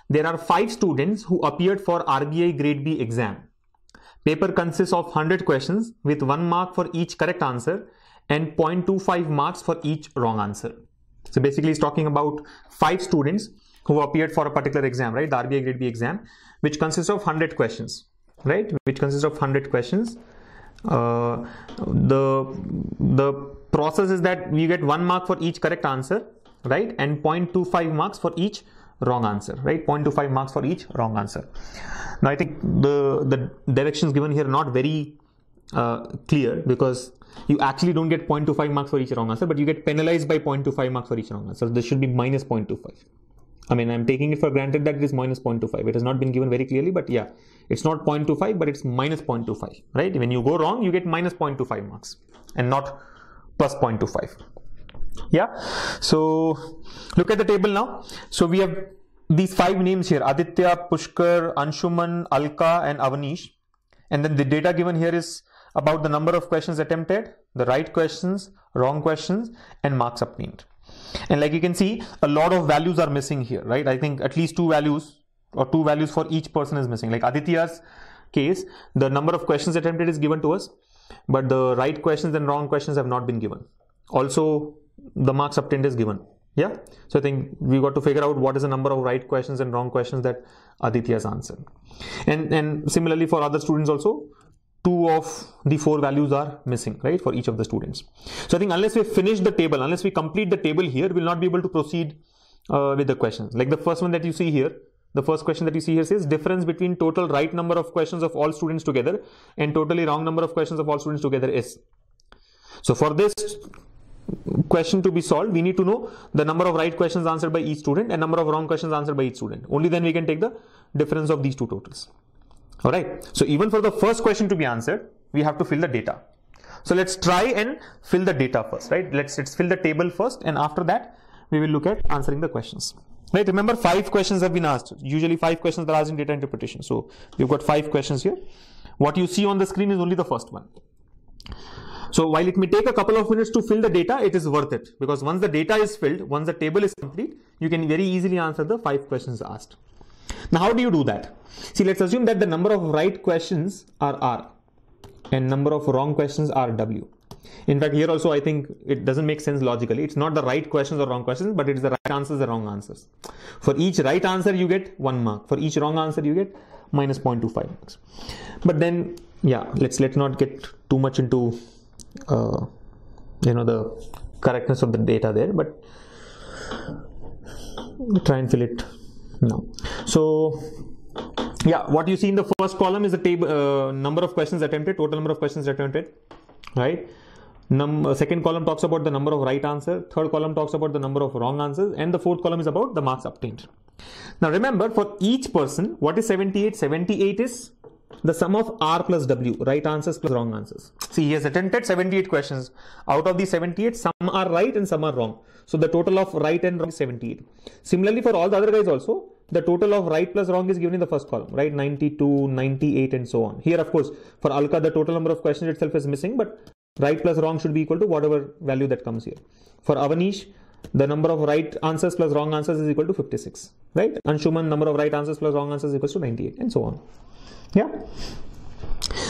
there are 5 students who appeared for RBI Grade B exam. Paper consists of 100 questions with 1 mark for each correct answer and 0.25 marks for each wrong answer. So basically it's talking about 5 students who appeared for a particular exam, right? The RBI Grade B exam, which consists of 100 questions, right? Which consists of 100 questions. The process is that we get 1 mark for each correct answer, right? And 0.25 marks for each wrong answer, right? 0.25 marks for each wrong answer. Now I think the directions given here are not very clear, because you actually don't get 0.25 marks for each wrong answer, but you get penalized by 0.25 marks for each wrong answer. So this should be minus 0.25. I mean, I'm taking it for granted that it is minus 0.25. It has not been given very clearly, but yeah, it's not 0.25, but it's minus 0.25, right? When you go wrong, you get minus 0.25 marks and not plus 0.25. Yeah. So look at the table now. So we have these 5 names here: Aditya, Pushkar, Anshuman, Alka, and Avanish. And then the data given here is about the number of questions attempted, the right questions, wrong questions, and marks obtained. And like you can see, a lot of values are missing here, right? I think at least 2 values or 2 values for each person is missing. Like Aditya's case, the number of questions attempted is given to us, but the right questions and wrong questions have not been given. Also, the marks obtained is given. Yeah. So I think we got to figure out what is the number of right questions and wrong questions that Aditya has answered. And similarly for other students also, 2 of the 4 values are missing, right, for each of the students. So I think unless we finish the table, unless we complete the table here, we'll not be able to proceed with the questions. Like the first one that you see here, the first question that you see here says difference between total right number of questions of all students together and totally wrong number of questions of all students together is. So for this question to be solved, we need to know the number of right questions answered by each student and number of wrong questions answered by each student. Only then we can take the difference of these 2 totals. All right. So even for the first question to be answered, we have to fill the data. So let's try and fill the data first, right? Let's fill the table first, and after that we will look at answering the questions. Right? Remember, 5 questions have been asked. Usually 5 questions are asked in data interpretation. So we've got 5 questions here. What you see on the screen is only the first one. So while it may take a couple of minutes to fill the data, it is worth it, because once the data is filled, once the table is complete, you can very easily answer the 5 questions asked. Now, how do you do that? See, let's assume that the number of right questions are R and number of wrong questions are W. In fact, here also I think it doesn't make sense logically. It's not the right questions or wrong questions, but it is the right answers or wrong answers. For each right answer, you get 1 mark. For each wrong answer, you get minus 0.25 marks. But then, yeah, let's not get too much into the correctness of the data there, but try and fill it now. So yeah, what you see in the first column is the table number of questions attempted, total number of questions attempted, right? Second column talks about the number of right answer, third column talks about the number of wrong answers, and the fourth column is about the marks obtained. Now remember, for each person, what is 78? 78 is the sum of R plus W, right answers plus wrong answers. See, he has attempted 78 questions. Out of these 78, some are right and some are wrong. So the total of right and wrong is 78. Similarly, for all the other guys also, the total of right plus wrong is given in the first column, right? 92, 98, and so on. Here, of course, for Alka, the total number of questions itself is missing, but right plus wrong should be equal to whatever value that comes here. For Avanish, the number of right answers plus wrong answers is equal to 56, right? Anshuman, number of right answers plus wrong answers is equal to 98, and so on. Yeah.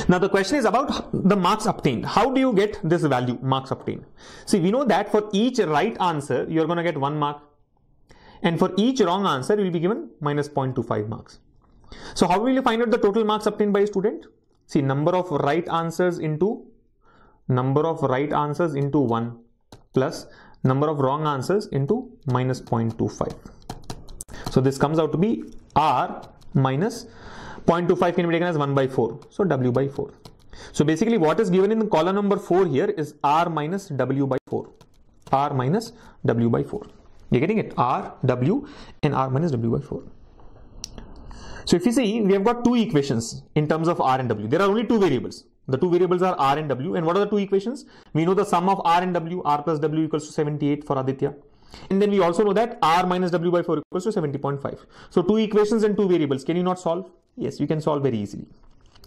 Now the question is about the marks obtained. How do you get this value, marks obtained? See, we know that for each right answer, you're going to get 1 mark. And for each wrong answer, you will be given minus 0.25 marks. So how will you find out the total marks obtained by a student? See, number of right answers into 1 plus number of wrong answers into minus 0.25. So this comes out to be R minus 0.25 can be taken as 1 by 4. So W by 4. So basically what is given in the column number 4 here is R minus W by 4. R minus W by 4. You're getting it? R, W and R minus W by 4. So if you see, we have got 2 equations in terms of R and W. There are only 2 variables. The 2 variables are R and W. And what are the 2 equations? We know the sum of R and W, R plus W equals to 78 for Aditya. And then we also know that R minus W by 4 equals to 70.5. So 2 equations and 2 variables. Can you not solve? Yes, you can solve very easily.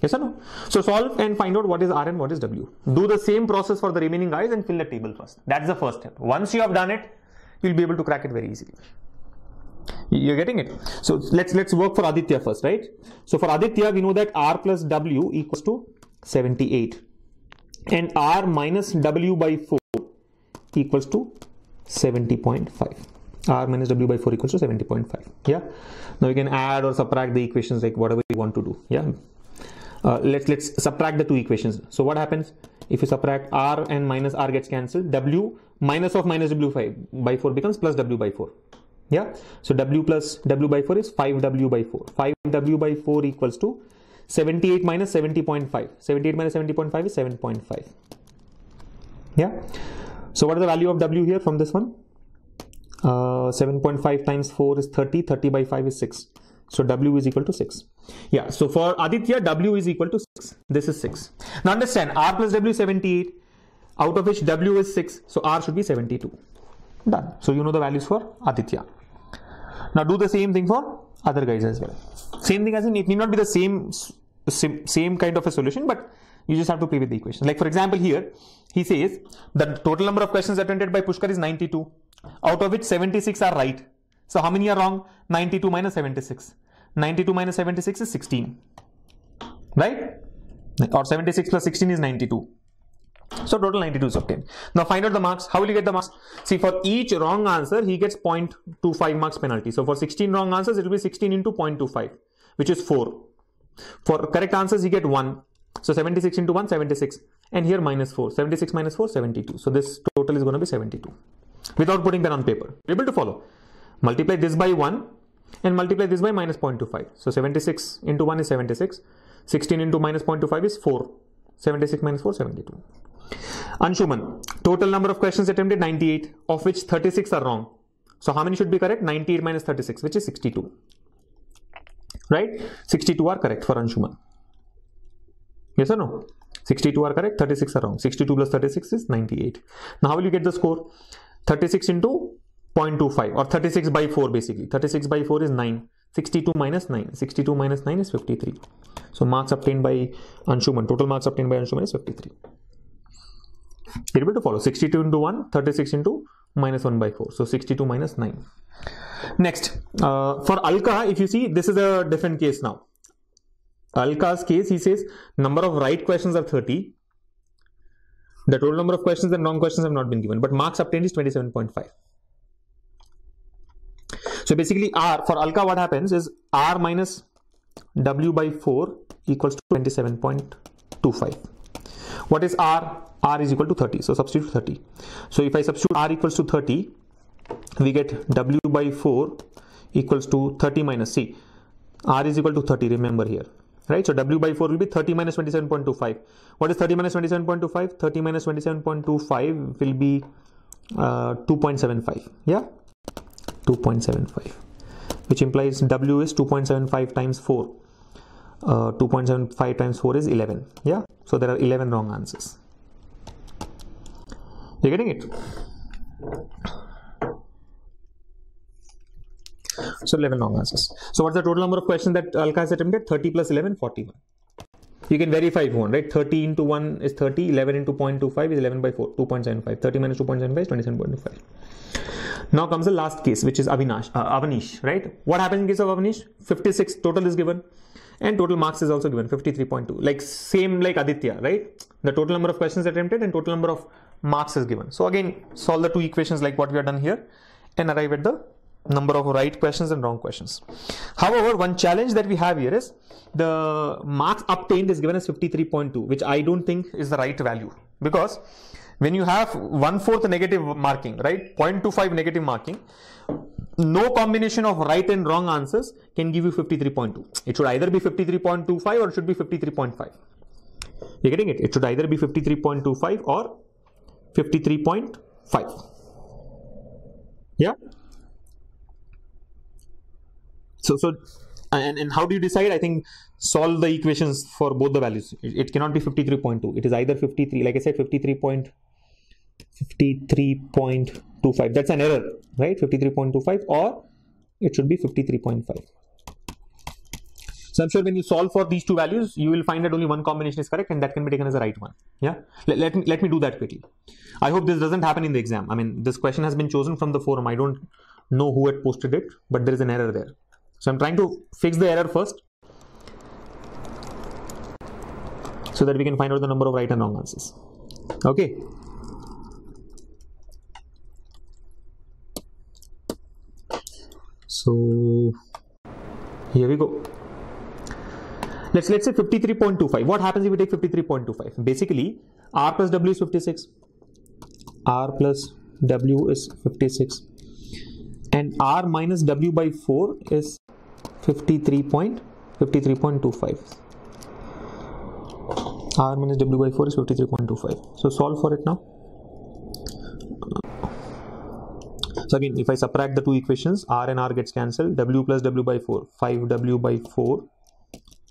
Yes or no? So solve and find out what is R and what is W. Do the same process for the remaining guys and fill the table first. That's the first step. Once you have done it, you'll be able to crack it very easily. You're getting it? So let's work for Aditya first, right? So for Aditya, we know that R plus W equals to 78. And R minus W by 4 equals to 70.5. R minus W by 4 equals to 70.5. Yeah. Now you can add or subtract the equations like whatever you want to do. Yeah. Let's subtract the two equations. So what happens if you subtract R and minus R gets cancelled? W minus of minus W by 4 becomes plus W by 4. Yeah. So W plus W by 4 is 5W by 4. 5W by 4 equals to 78 minus 70.5. 78 minus 70.5 is 7.5. Yeah. So what is the value of W here from this one? 7.5 times 4 is 30. 30 by 5 is 6. So W is equal to 6. Yeah. So for Aditya, W is equal to 6. This is 6. Now understand, R plus W is 78, out of which W is 6. So R should be 72. Done. So you know the values for Aditya. Now do the same thing for other guys as well. Same thing as in, it need not be the same kind of a solution, but you just have to play with the equation. Like for example here, he says the total number of questions attempted by Pushkar is 92, out of which 76 are right. So how many are wrong? 92 minus 76. 92 minus 76 is 16, right? Or 76 plus 16 is 92. So total 92 is obtained. Now find out the marks. How will you get the marks? See, for each wrong answer, he gets 0.25 marks penalty. So for 16 wrong answers, it will be 16 into 0.25, which is 4. For correct answers, you get 1. So 76 into 1, 76. And here minus 4. 76 minus 4, 72. So this total is going to be 72. Without putting that on paper. You're able to follow. Multiply this by 1 and multiply this by minus 0.25. So 76 into 1 is 76. 16 into minus 0.25 is 4. 76 minus 4, 72. Anshuman, total number of questions attempted 98, of which 36 are wrong. So how many should be correct? 98 minus 36, which is 62. Right? 62 are correct for Anshuman. Yes or no? 62 are correct, 36 are wrong. 62 plus 36 is 98. Now how will you get the score? 36 into 0.25 or 36 by 4 basically. 36 by 4 is 9. 62 minus 9. 62 minus 9 is 53. So marks obtained by Anshuman, total marks obtained by Anshuman is 53. You're able to follow. 62 into 1, 36 into minus 1 by 4. So 62 minus 9. Next, for Alka, if you see, this is a different case now. Alka's case, he says number of right questions are 30. The total number of questions and wrong questions have not been given, but marks obtained is 27.5. So basically for Alka what happens is R minus W by 4 equals to 27.25. What is R? R is equal to 30. So substitute 30. So if I substitute R equals to 30, we get W by 4 equals to 30 minus C. R is equal to 30, remember here. Right? So W by 4 will be 30 minus 27.25. What is 30 minus 27.25? 30 minus 27.25 will be 2.75. Yeah? 2.75. Which implies W is 2.75 times 4. 2.75 times 4 is 11. Yeah? So there are 11 wrong answers. You're getting it? So 11 wrong answers. So what's the total number of questions that Alka has attempted? 30 plus 11, 41. You can verify if you want, right? 30 into 1 is 30, 11 into 0.25 is 11 by 4, 2.75. 30 minus 2.75 is 27.25. Now comes the last case, which is Avanish, right? What happens in case of Avanish? 56 total is given and total marks is also given, 53.2. Like same like Aditya, right? The total number of questions attempted and total number of marks is given. So again, solve the two equations like what we have done here and arrive at the number of right questions and wrong questions. However, one challenge that we have here is the marks obtained is given as 53.2, which I don't think is the right value, because when you have 1/4 negative marking, right, 0.25 negative marking, no combination of right and wrong answers can give you 53.2. It should either be 53.25 or it should be 53.5. You're getting it? It should either be 53.25 or 53.5. Yeah. So and how do you decide? I think solve the equations for both the values. It cannot be 53.2. It is either 53, like I said, 53.25. That's an error, right? 53.25, or it should be 53.5. So I'm sure when you solve for these two values, you will find that only one combination is correct, and that can be taken as the right one. Yeah. Let me do that quickly. I hope this doesn't happen in the exam. I mean, this question has been chosen from the forum. I don't know who had posted it, but there is an error there. So I'm trying to fix the error first, so that we can find out the number of right and wrong answers. Okay. So here we go. Let's say 53.25. What happens if we take 53.25? Basically, R plus W is 56. R plus W is 56. And R minus W by 4 is 53.25. R minus W by 4 is 53.25. So solve for it now. So again, if I subtract the two equations, R and R gets cancelled. W plus W by 4, 5W by 4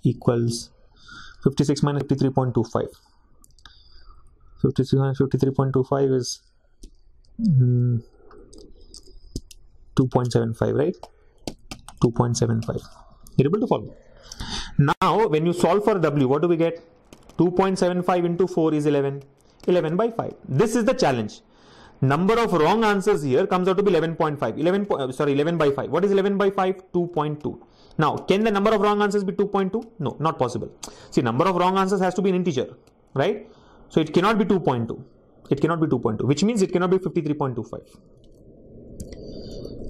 equals 56 minus 53.25. 56 minus 53.25 is 2.75, right? 2.75. You're able to follow. Now, when you solve for W, what do we get? 2.75 into 4 is 11. 11 by 5. This is the challenge. Number of wrong answers here comes out to be 11.5. 11 by 5. What is 11 by 5? 2.2. Now, can the number of wrong answers be 2.2? No, not possible. See, number of wrong answers has to be an integer, right? So it cannot be 2.2. It cannot be 2.2, which means it cannot be 53.25.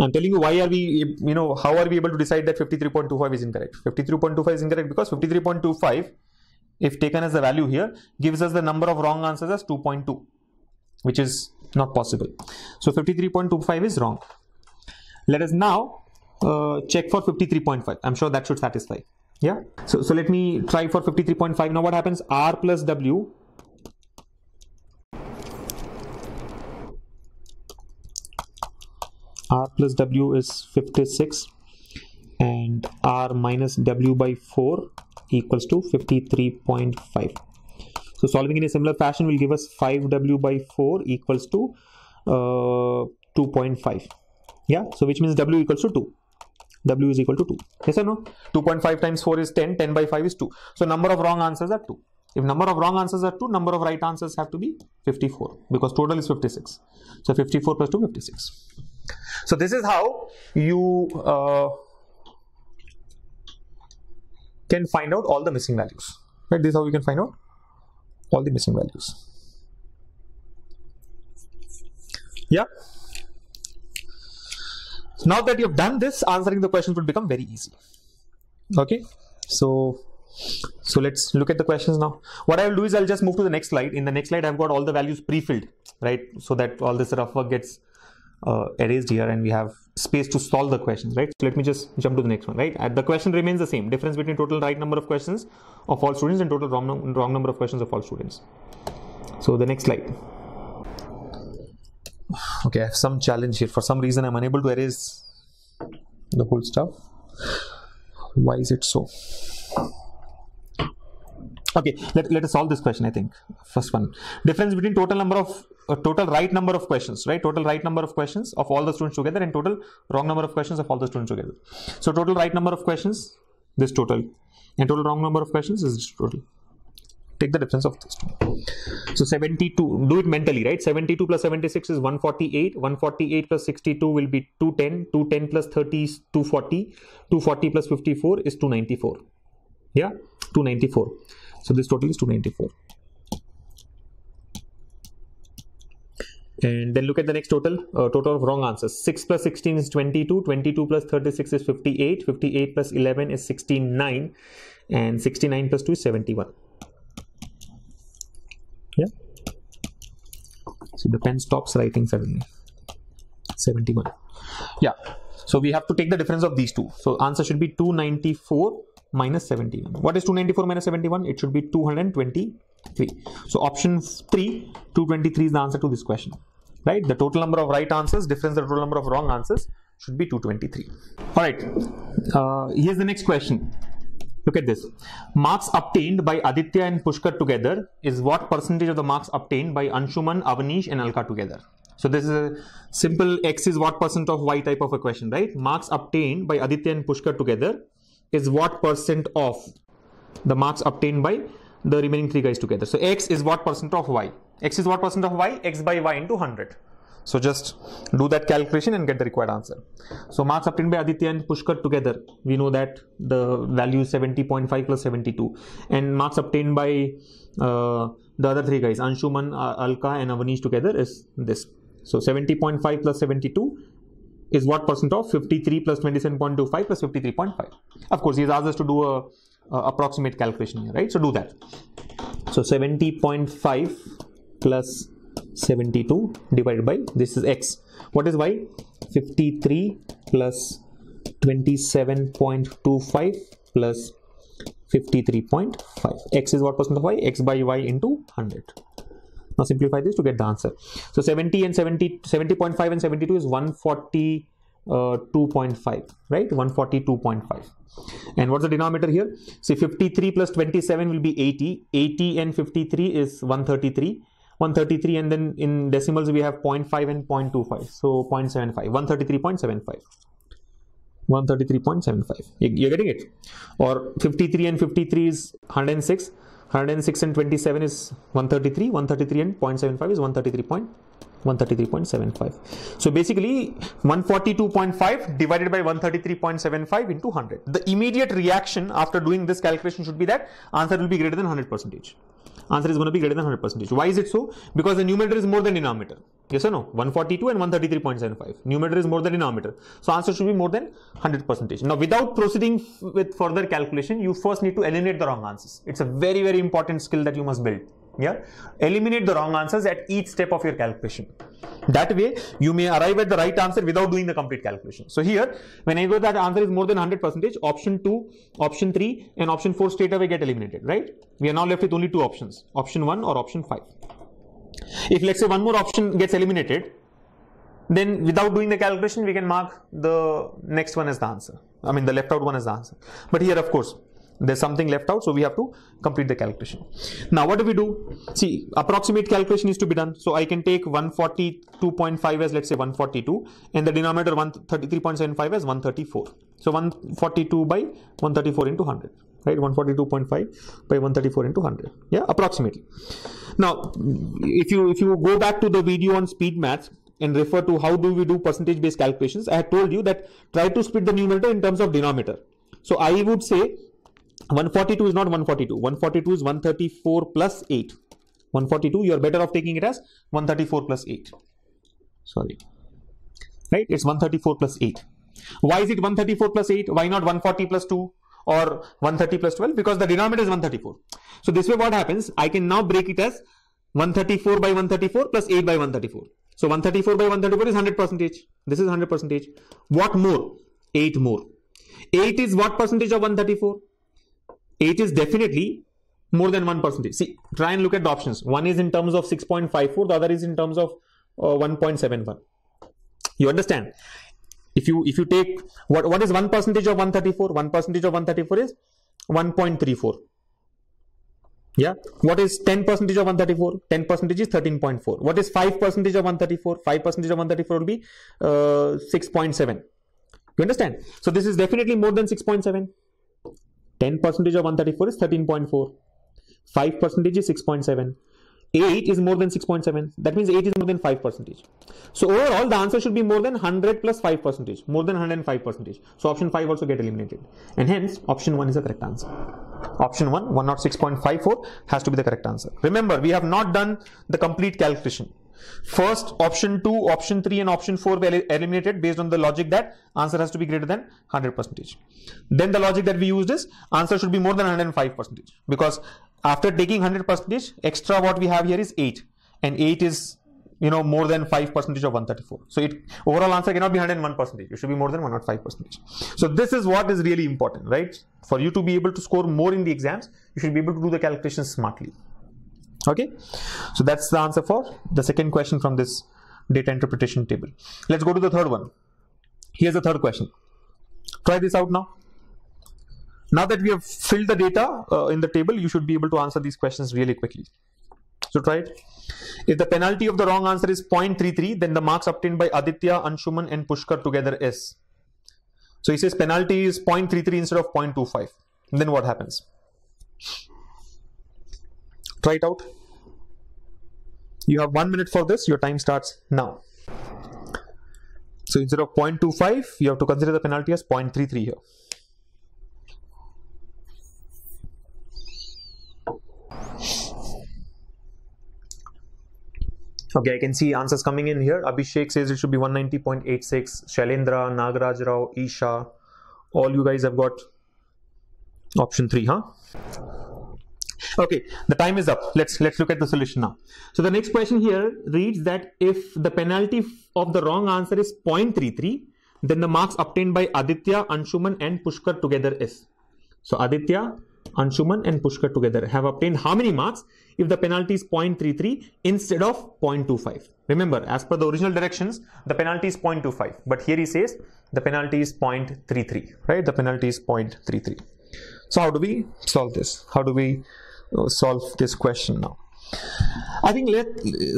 I'm telling you, why are we, how are we able to decide that 53.25 is incorrect? 53.25 is incorrect because 53.25, if taken as the value here, gives us the number of wrong answers as 2.2, which is not possible. So 53.25 is wrong. Let us now check for 53.5. I'm sure that should satisfy. Yeah. So let me try for 53.5. Now what happens? R plus W. R plus W is 56 and R minus W by 4 equals to 53.5. So solving in a similar fashion will give us 5W by 4 equals to 2.5. Yeah, so which means W equals to 2. W is equal to 2. Yes or no? 2.5 times 4 is 10. 10 by 5 is 2. So number of wrong answers are 2. If number of wrong answers are 2, number of right answers have to be 54 because total is 56. So 54 plus 2, 56. So this is how you can find out all the missing values. Right? This is how you can find out all the missing values. Yeah. Now that you've done this, answering the questions will become very easy. Okay. So let's look at the questions now. What I will do is I'll just move to the next slide. In the next slide, I've got all the values pre-filled, right? So that all this rough work gets erased here and we have space to solve the questions, right? So let me just jump to the next one, right? The question remains the same. Difference between total right number of questions of all students and total wrong number of questions of all students. So the next slide. Okay, I have some challenge here. For some reason, I'm unable to erase the whole stuff. Why is it so? Okay, let us solve this question. I think first one, difference between total right number of questions, right? Total right number of questions of all the students together and total wrong number of questions of all the students together. So total right number of questions, this total, and total wrong number of questions is this total. Take the difference of this two. So 72, do it mentally, right? 72 plus 76 is 148. 148 plus 62 will be 210. 210 plus 30 is 240. 240 plus 54 is 294. Yeah, 294. So this total is 294. And then look at the next total, total of wrong answers. 6 plus 16 is 22. 22 plus 36 is 58. 58 plus 11 is 69. And 69 plus 2 is 71. Yeah. So the pen stops writing suddenly. 71. Yeah. So we have to take the difference of these two. So answer should be 294 minus 71. What is 294 minus 71? It should be 223. So option 3, 223 is the answer to this question. Right? The total number of right answers, difference the total number of wrong answers should be 223. All right. Here's the next question. Look at this. Marks obtained by Aditya and Pushkar together is what percentage of the marks obtained by Anshuman, Avanish and Alka together? So this is a simple X is what percent of Y type of a question, right? Marks obtained by Aditya and Pushkar together is what percent of the marks obtained by the remaining three guys together. So X is what percent of Y? X is what percent of Y? X by Y into 100. So just do that calculation and get the required answer. So marks obtained by Aditya and Pushkar together, we know that the value is 70.5 plus 72, and marks obtained by the other three guys, Anshuman, Alka and Avanish together is this. So 70.5 plus 72 is what percent of 53 plus 27.25 plus 53.5. Of course, he has asked us to do a approximate calculation here, right? So do that. So 70.5 plus 72 divided by, this is x. What is y? 53 plus 27.25 plus 53.5. X is what percent of y? X by y into 100. Now simplify this to get the answer. So 70.5 and 72 is 142.5, right? 142.5. And what's the denominator here? See, 53 plus 27 will be 80. 80 and 53 is 133. 133, and then in decimals we have 0.5 and 0.25. So 0.75. 133.75. 133.75. You're getting it? Or 53 and 53 is 106. 106 and 27 is 133. 133 and 0.75 is 133.75. So basically 142.5 divided by 133.75 into 100. The immediate reaction after doing this calculation should be that answer will be greater than 100%. Answer is going to be greater than 100%. Why is it so? Because the numerator is more than denominator. Yes or no? 142 and 133.75. Numerator is more than denominator. So answer should be more than 100%. Now, without proceeding with further calculation, you first need to eliminate the wrong answers. It's a very, very important skill that you must build. Yeah, eliminate the wrong answers at each step of your calculation. That way, you may arrive at the right answer without doing the complete calculation. So here, whenever that answer is more than 100%, option 2, option 3, and option 4 straight away get eliminated, right? We are now left with only two options, option 1 or option 5. If let's say one more option gets eliminated, then without doing the calculation, we can mark the next one as the answer. I mean, the left out one as the answer. But here, of course, there's something left out, so we have to complete the calculation. Now, what do we do? See, approximate calculation is to be done. So I can take 142.5 as, let's say, 142, and the denominator 133.75 as 134. So 142 by 134 into 100, right? 142.5 by 134 into 100. Yeah, approximately. Now, if you go back to the video on speed maths and refer to how do we do percentage based calculations, I had told you that try to split the numerator in terms of denominator. So I would say 142 is not 142. 142 is 134 plus 8. 142, you are better off taking it as 134 plus 8. Sorry. Right? It's 134 plus 8. Why is it 134 plus 8? Why not 140 plus 2 or 130 plus 12? Because the denominator is 134. So this way what happens? I can now break it as 134 by 134 plus 8 by 134. So 134 by 134 is 100%. This is 100%. What more? 8 more. 8 is what percentage of 134? 8 is definitely more than 1%. See, try and look at the options. One is in terms of 6.54, the other is in terms of 1.71. You understand? If you take what is 1% of 134? 1% of 134 is 1.34. Yeah. What is 10% of 134? 10% is 13.4. What is 5% of 134? 5% of 134 will be 6.7. You understand? So this is definitely more than 6.7. 10% of 134 is 13.4. 5% is 6.7. 8 is more than 6.7. That means 8 is more than 5%. So overall, the answer should be more than 100 plus 5%. More than 105%. So option 5 also get eliminated. And hence, option 1 is the correct answer. Option 1, 106.54 has to be the correct answer. Remember, we have not done the complete calculation. First, option 2, option 3 and option 4 were eliminated based on the logic that answer has to be greater than 100%. Then the logic that we used is answer should be more than 105%, because after taking 100%, extra what we have here is 8, and 8 is more than 5% of 134. So overall answer cannot be 101%. It should be more than 105%. So this is what is really important, right? For you to be able to score more in the exams, you should be able to do the calculations smartly. Okay, so that's the answer for the second question from this data interpretation table. Let's go to the third one. Here's the third question. Try this out now. Now that we have filled the data in the table, you should be able to answer these questions really quickly. So try it. If the penalty of the wrong answer is 0.33, then the marks obtained by Aditya, Anshuman and Pushkar together is. So he says penalty is 0.33 instead of 0.25. Then what happens? Try it out. You have 1 minute for this. Your time starts now. So instead of 0.25, you have to consider the penalty as 0.33 here. Okay, I can see answers coming in here. Abhishek says it should be 190.86. Shailendra, Nagaraj Rao, Isha, all you guys have got option 3, huh? Okay, the time is up. Let's look at the solution now. So the next question here reads that if the penalty of the wrong answer is 0.33, then the marks obtained by Aditya, Anshuman and Pushkar together is. So Aditya, Anshuman and Pushkar together have obtained how many marks if the penalty is 0.33 instead of 0.25? Remember, as per the original directions, the penalty is 0.25, but here he says the penalty is 0.33, right? The penalty is 0.33. So how do we solve this? How do we solve this question now? I think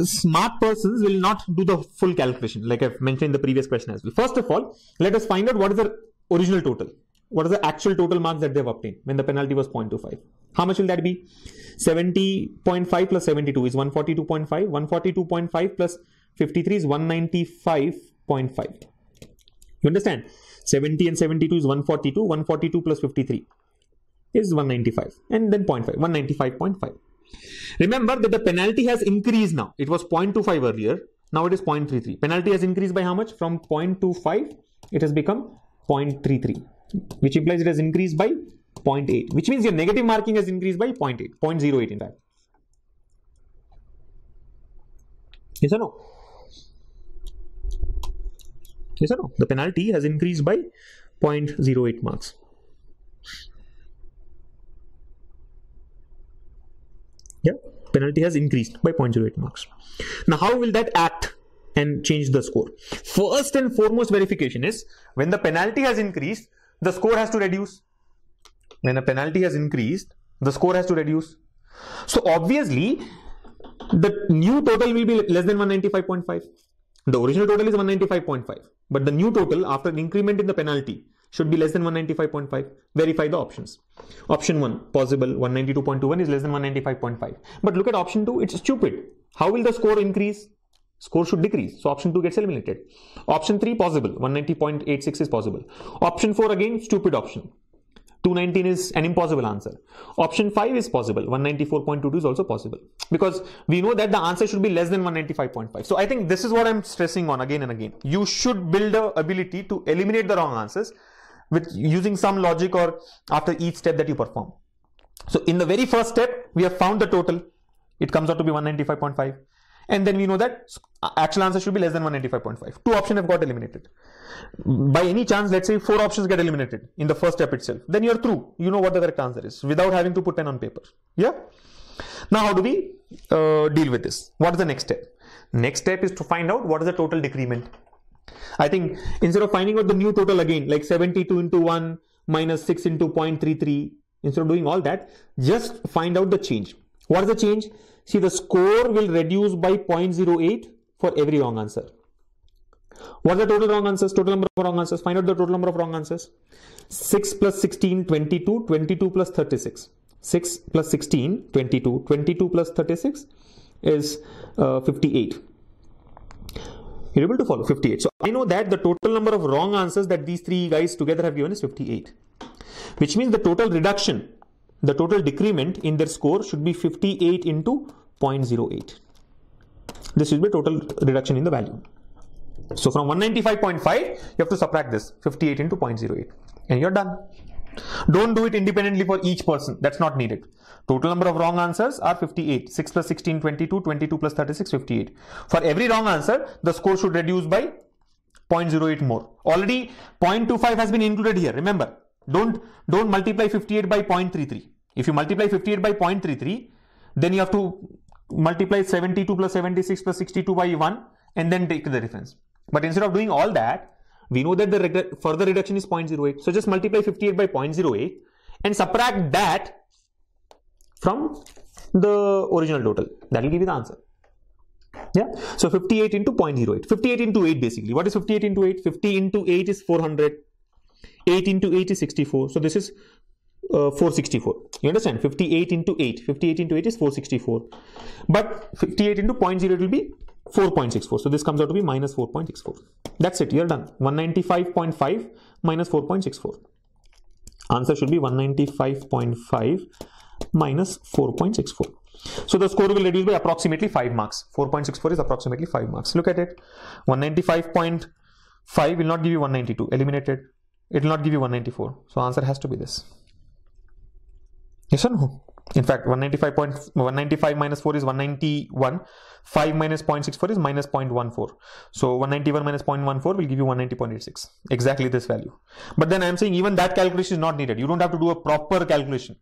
smart persons will not do the full calculation like I've mentioned in the previous question as well. First of all, let us find out what is the original total. What is the actual total marks that they've obtained when the penalty was 0.25? How much will that be? 70.5 plus 72 is 142.5. 142.5 plus 53 is 195.5. You understand? 70 and 72 is 142. 142 plus 53 is 195. And then 0.5. 195.5. Remember that the penalty has increased now. It was 0.25 earlier. Now it is 0.33. Penalty has increased by how much? From 0.25, it has become 0.33. Which implies it has increased by 0.8, which means your negative marking has increased by 0.8, 0.08 in fact. Yes or no? Yes or no? The penalty has increased by 0.08 marks. Yeah, penalty has increased by 0.08 marks. Now, how will that act and change the score? First and foremost verification is when the penalty has increased, the score has to reduce. When a penalty has increased, the score has to reduce. So obviously, the new total will be less than 195.5. The original total is 195.5. But the new total after an increment in the penalty should be less than 195.5. Verify the options. Option 1, possible, 192.21 is less than 195.5. But look at option 2, it's stupid. How will the score increase? Score should decrease. So option 2 gets eliminated. Option 3, possible. 190.86 is possible. Option 4, again, stupid option. 219 is an impossible answer. Option 5 is possible. 194.22 is also possible. Because we know that the answer should be less than 195.5. So I think this is what I'm stressing on again and again. You should build the ability to eliminate the wrong answers with using some logic or after each step that you perform. So in the very first step, we have found the total. It comes out to be 195.5. And then we know that actual answer should be less than 195.5. 2 options have got eliminated. By any chance, let's say 4 options get eliminated in the first step itself. Then you're through. You know what the correct answer is without having to put pen on paper. Yeah. Now, how do we deal with this? What is the next step? Next step is to find out what is the total decrement. I think instead of finding out the new total again, like 72 into 1 minus 6 into 0.33, instead of doing all that, just find out the change. What is the change? See, the score will reduce by 0.08 for every wrong answer. What are the total wrong answers? Total number of wrong answers. Find out the total number of wrong answers. 6 plus 16, 22. 22 plus 36. 6 plus 16, 22. 22 plus 36 is 58. You're able to follow 58. So I know that the total number of wrong answers that these 3 guys together have given is 58. Which means the total reduction, the total decrement in their score should be 58 into 0.08. This will be total reduction in the value. So from 195.5, you have to subtract this 58 into 0.08 and you're done. Don't do it independently for each person. That's not needed. Total number of wrong answers are 58. 6 plus 16, 22. 22 plus 36, 58. For every wrong answer, the score should reduce by 0.08 more. Already 0.25 has been included here. Remember, don't multiply 58 by 0.33. If you multiply 58 by 0.33, then you have to multiply 72 plus 76 plus 62 by 1 and then take the difference. But instead of doing all that, we know that the further reduction is 0.08. So just multiply 58 by 0.08 and subtract that from the original total. That will give you the answer. Yeah. So 58 into 0.08. 58 into 8 basically. What is 58 into 8? 50 into 8 is 400. 8 into 8 is 64. So this is 464. You understand? 58 into 8. 58 into 8 is 464. But 58 into 0.08 will be 4.64. So this comes out to be minus 4.64. That's it. You're done. 195.5 minus 4.64. Answer should be 195.5 minus 4.64. So the score will reduce by approximately 5 marks. 4.64 is approximately 5 marks. Look at it. 195.5 will not give you 192. Eliminated. It will not give you 194. So answer has to be this. Yes or no? In fact, 195 minus 4 is 191. 5 minus 0.64 is minus 0.14. So 191 minus 0.14 will give you 190.86. Exactly this value. But then I am saying even that calculation is not needed. You don't have to do a proper calculation.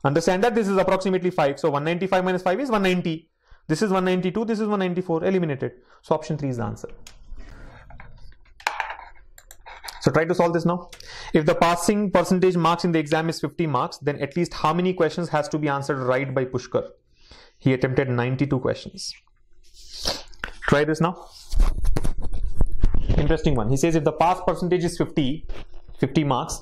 Understand that this is approximately 5. So 195 minus 5 is 190. This is 192. This is 194. Eliminated. So option 3 is the answer. So try to solve this now. If the passing percentage marks in the exam is 50 marks, then at least how many questions has to be answered right by Pushkar? He attempted 92 questions. Try this now. Interesting one. He says if the pass percentage is 50 marks,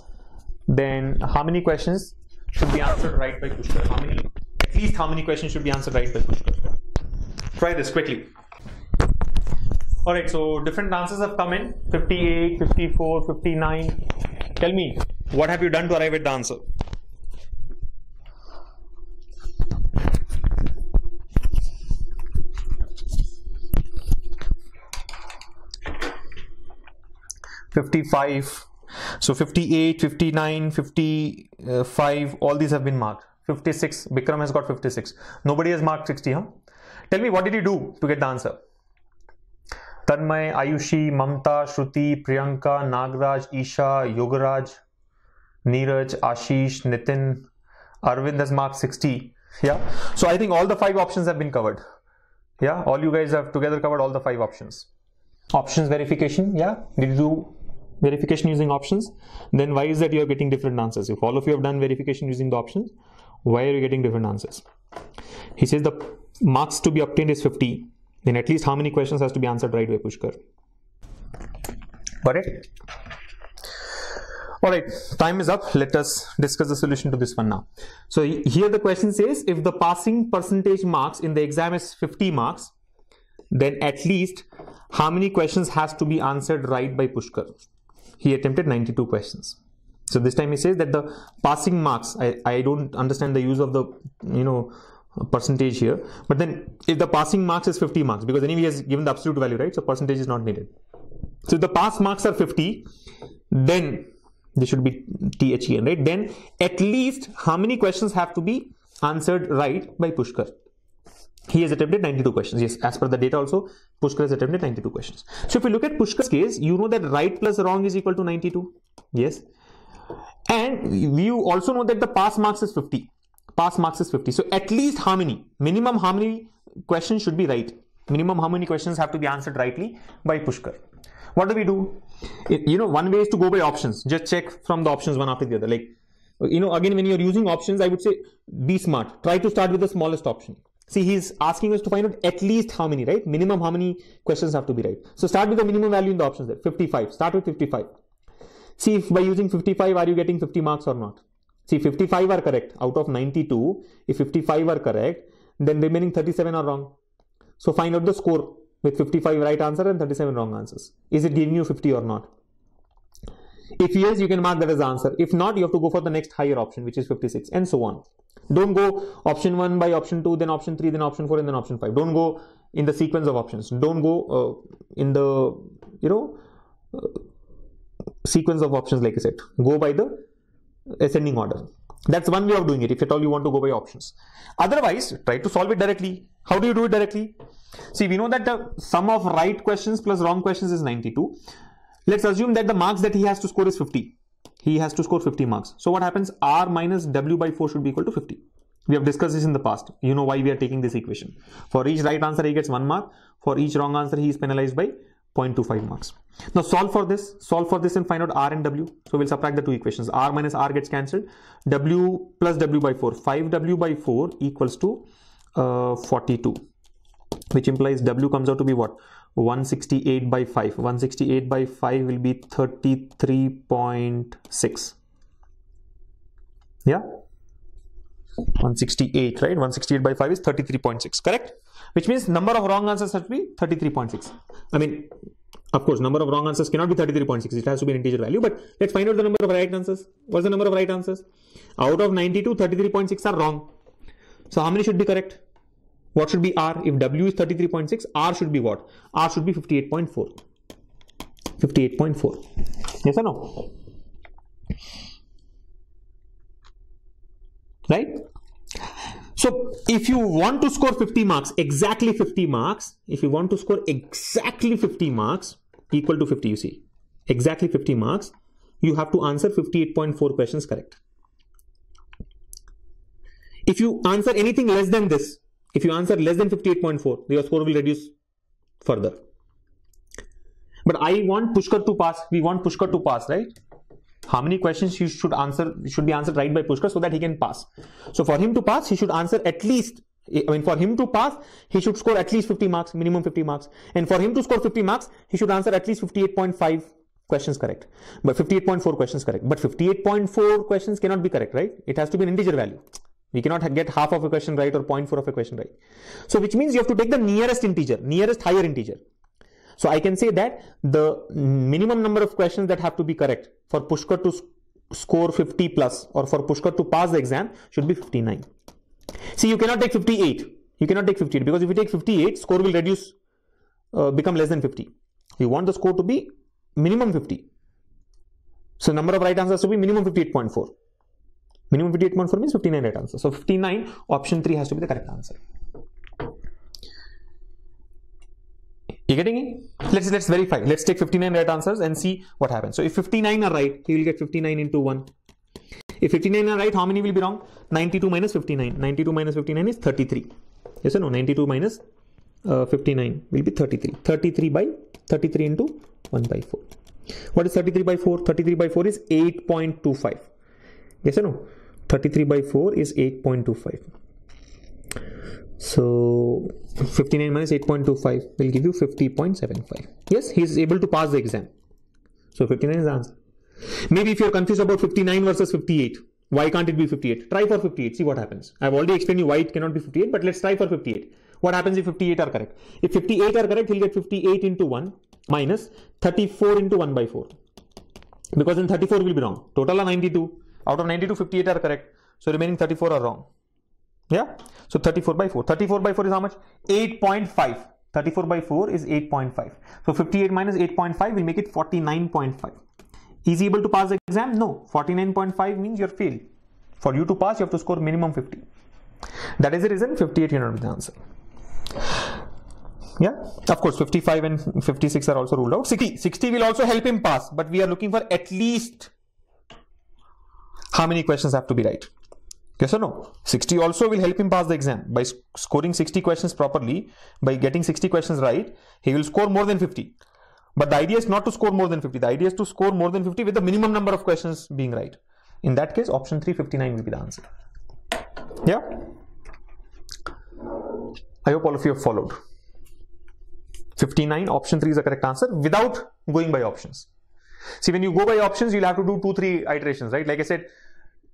then how many questions should be answered right by Pushkar? At least how many questions should be answered right by Pushkar? Try this quickly. Alright, so different answers have come in. 58, 54, 59. Tell me, what have you done to arrive at the answer? So 58, 59, 55, all these have been marked. 56, Bikram has got 56. Nobody has marked 60, huh? Tell me, what did you do to get the answer? Tanmay, Ayushi, Mamta, Shruti, Priyanka, Nagraj, Isha, Yogaraj, Neeraj, Ashish, Nitin, Arvind has marked 60. Yeah. So I think all the 5 options have been covered. Yeah. All you guys have together covered all the 5 options. Options verification. Yeah. Did you do verification using options? Then why is that you are getting different answers? If all of you have done verification using the options, why are you getting different answers? He says the marks to be obtained is 50. Then at least how many questions has to be answered right by Pushkar? Got it? Alright, time is up. Let us discuss the solution to this one now. So here the question says, if the passing percentage marks in the exam is 50 marks, then at least how many questions has to be answered right by Pushkar? He attempted 92 questions. So this time he says that the passing marks, I don't understand the use of the, percentage here, but then if the passing marks is 50 marks, because anyway he has given the absolute value, right? So percentage is not needed. So if the pass marks are 50, then this should be THEN, right? Then at least how many questions have to be answered right by Pushkar? He has attempted 92 questions. Yes, as per the data also, Pushkar has attempted 92 questions. So if you look at Pushkar's case, you know that right plus wrong is equal to 92. Yes. And you also know that the pass marks is 50. Pass marks is 50. So at least how many? Minimum how many questions should be right? Minimum how many questions have to be answered rightly by Pushkar? What do we do? One way is to go by options. Just check from the options one after the other. Like, again, when you're using options, I would say be smart. Try to start with the smallest option. See, he's asking us to find out at least how many, right? Minimum how many questions have to be right. So start with the minimum value in the options there. 55. Start with 55. See if by using 55, are you getting 50 marks or not? See, 55 are correct. Out of 92, if 55 are correct, then remaining 37 are wrong. So find out the score with 55 right answer and 37 wrong answers. Is it giving you 50 or not? If yes, you can mark that as the answer. If not, you have to go for the next higher option, which is 56, and so on. Don't go option 1 by option 2, then option 3, then option 4, and then option 5. Don't go in the sequence of options. Don't go in the, sequence of options like I said. Go by the ascending order. That's one way of doing it, if at all you want to go by options. Otherwise, try to solve it directly. How do you do it directly? See, we know that the sum of right questions plus wrong questions is 92. Let's assume that the marks that he has to score is 50. He has to score 50 marks. So what happens? R minus W by 4 should be equal to 50. We have discussed this in the past. You know why we are taking this equation. For each right answer, he gets 1 mark. For each wrong answer, he is penalized by 0.25 marks. Now solve for this and find out R and W. So we'll subtract the two equations. R minus R gets cancelled. W plus W by 4. 5W by 4 equals to 42. Which implies W comes out to be what? 168 by 5. 168 by 5 will be 33.6. Yeah. 168, right? 168 by 5 is 33.6, correct? Which means number of wrong answers has to be 33.6. I mean, of course, number of wrong answers cannot be 33.6. It has to be an integer value. But let's find out the number of right answers. What's the number of right answers? Out of 92, 33.6 are wrong. So how many should be correct? What should be R? If W is 33.6, R should be what? R should be 58.4. 58.4. Yes or no? Right? So if you want to score 50 marks, exactly 50 marks, if you want to score exactly 50 marks, equal to 50, you see, exactly 50 marks, you have to answer 58.4 questions correct. If you answer anything less than this, if you answer less than 58.4, your score will reduce further. But I want Pushkar to pass. We want Pushkar to pass, right? How many questions you should answer should be answered right by Pushkar so that he can pass. So for him to pass, he should answer at least, for him to pass, he should score at least 50 marks, minimum 50 marks. And for him to score 50 marks, he should answer at least 58.5 questions correct. But 58.4 questions correct. But 58.4 questions cannot be correct, right? It has to be an integer value. We cannot get half of a question right or 0.4 of a question right. So which means you have to take the nearest integer, nearest higher integer. So I can say that the minimum number of questions that have to be correct for Pushkar to score 50 plus or for Pushkar to pass the exam should be 59. See, you cannot take 58. You cannot take 58 because if you take 58, score will reduce, become less than 50. You want the score to be minimum 50. So number of right answers to be minimum 58.4. Minimum 58.4 means 59 right answers. So 59, option 3 has to be the correct answer. You getting it? Let's verify. Let's take 59 right answers and see what happens. So if 59 are right, he will get 59 into 1. If 59 are right, how many will be wrong? 92 minus 59. 92 minus 59 is 33. Yes or no? 92 minus 59 will be 33. 33 into 1 by 4. What is 33 by 4? 33 by 4 is 8.25. Yes or no? 33 by 4 is 8.25. So 59 minus 8.25 will give you 50.75. Yes, he is able to pass the exam. So 59 is the answer. Maybe if you are confused about 59 versus 58, why can't it be 58? Try for 58, see what happens. I have already explained you why it cannot be 58, but let's try for 58. What happens if 58 are correct? If 58 are correct, he'll get 58 into 1 minus 34 into 1 by 4. Because then 34 will be wrong. Total are 92. Out of 92, 58 are correct. So remaining 34 are wrong. Yeah. So 34 by 4. 34 by 4 is how much? 8.5. 34 by 4 is 8.5. So 58 minus 8.5 will make it 49.5. Is he able to pass the exam? No. 49.5 means you're failed. For you to pass, you have to score minimum 50. That is the reason 58 cannot be the answer. Yeah. Of course, 55 and 56 are also ruled out. 60 will also help him pass, but we are looking for at least how many questions have to be right. Yes or no? 60 also will help him pass the exam. By scoring 60 questions properly, by getting 60 questions right, he will score more than 50. But the idea is not to score more than 50. The idea is to score more than 50 with the minimum number of questions being right. In that case, option 3, 59 will be the answer. Yeah? I hope all of you have followed. 59, option 3 is the correct answer without going by options. See, when you go by options, you'll have to do 2-3 iterations, right? Like I said,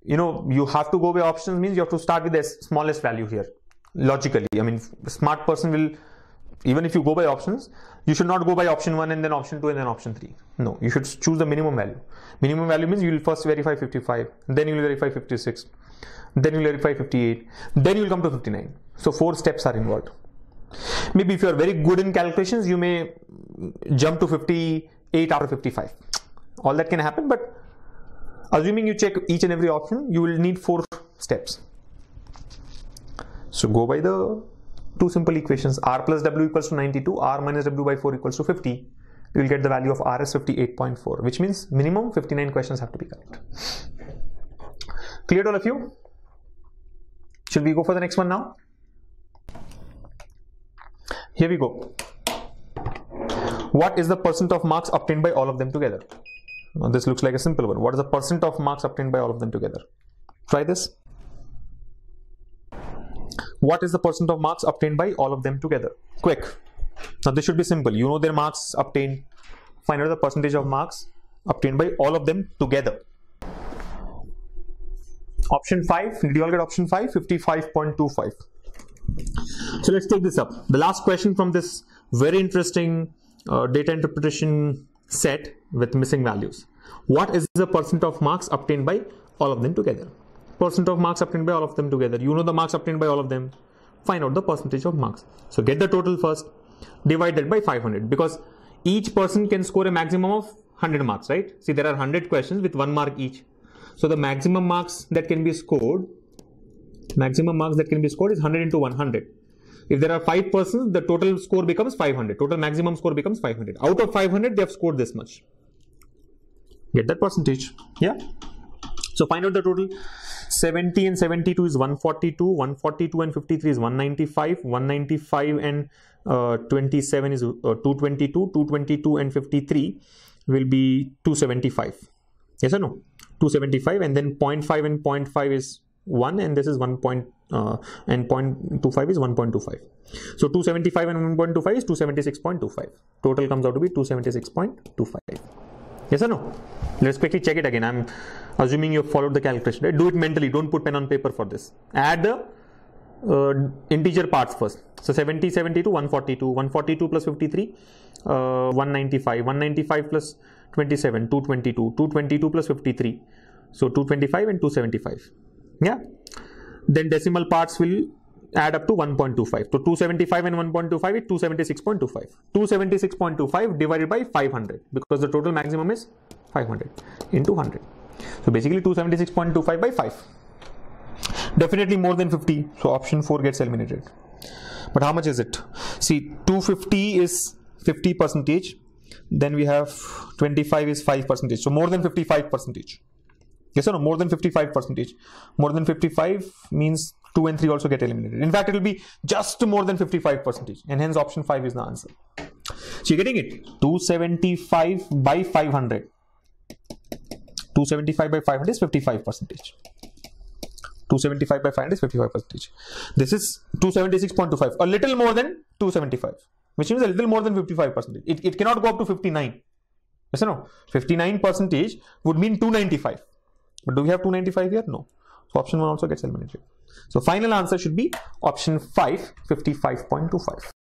you have to go by options means you have to start with the smallest value here. Logically, I mean, a smart person will, even if you go by options, you should not go by option 1 and then option 2 and then option 3. No, you should choose the minimum value. Minimum value means you will first verify 55, then you will verify 56, then you will verify 58, then you will come to 59. So 4 steps are involved. Maybe if you are very good in calculations, you may jump to 58 after 55. All that can happen, but assuming you check each and every option, you will need 4 steps. So go by the 2 simple equations. R plus W equals to 92, R minus W by 4 equals to 50. You will get the value of R as 58.4, which means minimum 59 questions have to be correct. Clear to all of you? Should we go for the next one now? Here we go. What is the percent of marks obtained by all of them together? Now, this looks like a simple one. What is the percent of marks obtained by all of them together? Try this. What is the percent of marks obtained by all of them together? Quick. Now this should be simple. You know their marks obtained. Find out the percentage of marks obtained by all of them together. Option 5, did you all get option 5? 55.25. So let's take this up. The last question from this very interesting data interpretation set with missing values. What is the percent of marks obtained by all of them together? Percent of marks obtained by all of them together. You know the marks obtained by all of them. Find out the percentage of marks. So get the total first, divide that by 500, because each person can score a maximum of 100 marks, right? See, there are 100 questions with 1 mark each. So the maximum marks that can be scored is 100 into 100. If there are 5 persons, the total score becomes 500. Total maximum score becomes 500. Out of 500, they have scored this much. Get that percentage. Yeah. So find out the total. 70 and 72 is 142. 142 and 53 is 195. 195 and 27 is 222. 222 and 53 will be 275. Yes or no? 275, and then 0.5 and 0.5 is 1, and this is 1 point, and 0.25 is 1.25. So 275 and 1.25 is 276.25. Total comes out to be 276.25. Yes or no? Let's quickly check it again. I'm assuming you followed the calculation, right? Do it mentally. Don't put pen on paper for this. Add the integer parts first. So 70, 72, 142. 142 plus 53, 195. 195 plus 27, 222. 222 plus 53. So 225 and 275. Yeah. Then decimal parts will add up to 1.25. So 275 and 1.25 is 276.25. 276.25 divided by 500, because the total maximum is 500 into 100. So basically 276.25 by 5. Definitely more than 50. So option 4 gets eliminated. But how much is it? See, 250 is 50%. Then we have 25 is 5%. So more than 55%. Yes or no? More than 55%. More than 55 means 2 and 3 also get eliminated. In fact, it will be just more than 55%. And hence option 5 is the answer. So you're getting it. 275 by 500. 275 by 500 is 55%. 275 by 500 is 55%. This is 276.25. A little more than 275. Which means a little more than 55%. It cannot go up to 59. Yes or no? 59% would mean 295. But do we have 295 here? No. So option 1 also gets eliminated. So final answer should be option 5, 55.25.